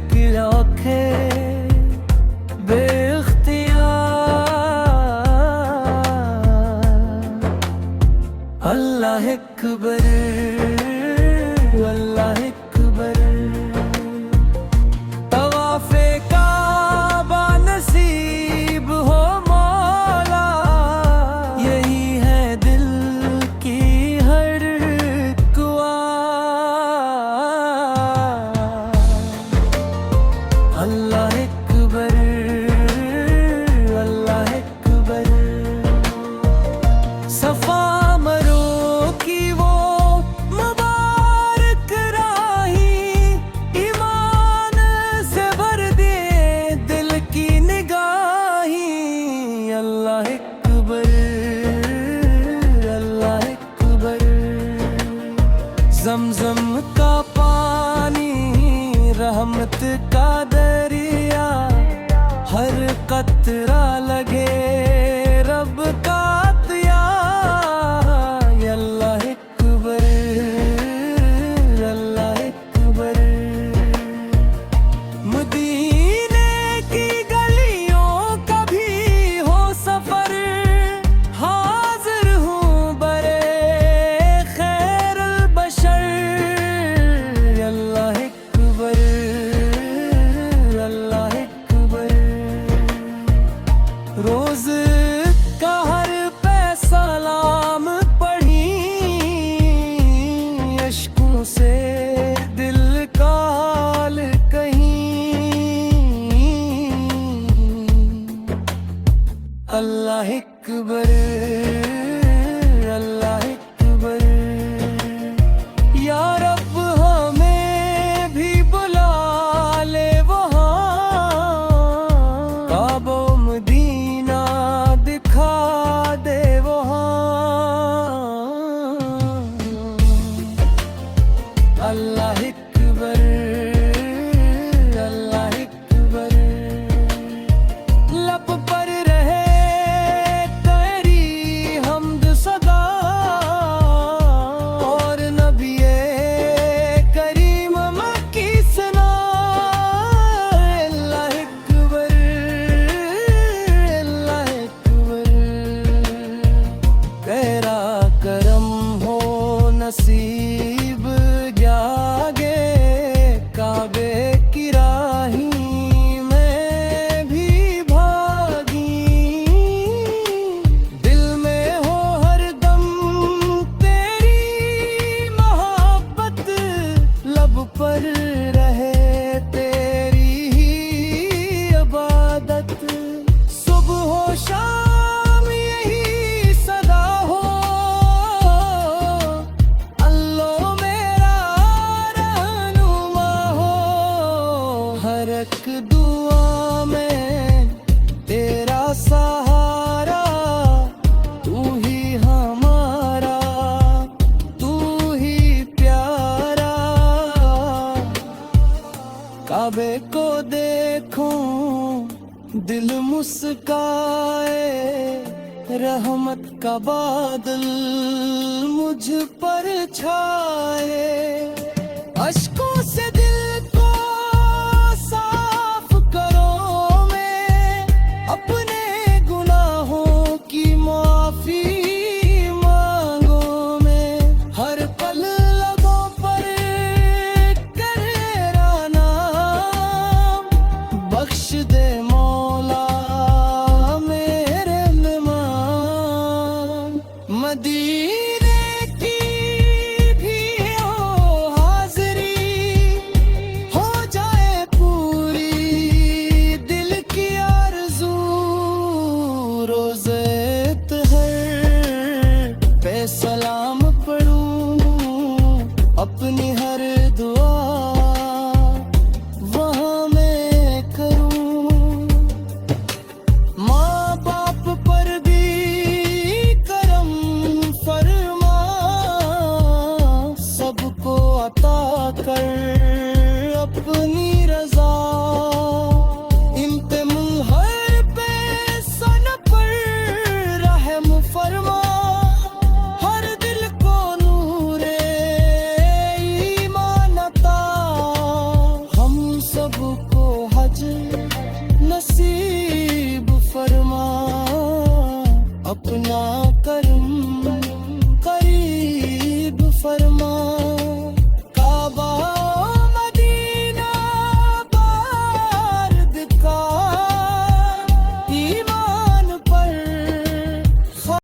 के औखे बेख्तियार। अल्लाह अकबर, अल्लाह अकबर। तवाफ़े काबा नसीब हो मौला, यही है दिल की हर दुआ। अल्लाह अकबर, अल्लाह अकबर। सफा ज़मज़म का पानी रहमत का दरिया, हर कतरा लगे रब का अतिया। अल्लाह अकबर, अल्लाह अकबर। मदीने की गलियों का भी हो सफर, हाजिर हूँ बरे खैरुल बशर। अल्लाह अकबर, अल्लाह अकबर। रोज का हर पैसा सलाम पढ़ी, अश्कों से दिल का हाल कहीं। अल्लाह अकबर, अल्लाह अकबर। या रब हमें भी बुला ले वहाँ, काबा मदीना दिखा दे वहाँ। अल्लाह अकबर, अल्लाह अकबर। लब पर रहे तेरी हम्द सदा, और नबिये करीम मक्की सना। अल्लाह अकबर, अल्लाह अकबर। तेरा करम हो नसीब जागे, काबे की राही में भी भागी। दिल में हो हरदम तेरी मोहब्बत, लब पर रहे तेरी ही इबादत। सुबह हो शाम यही सदा हो, अल्लाह मेरा रहनुमा हो। हर एक दुआ में तेरा सहारा, तू ही हमारा, तू ही प्यारा। काबे को देखूं दिल मुस्काए, रहमत का बादल मुझ पर छाए।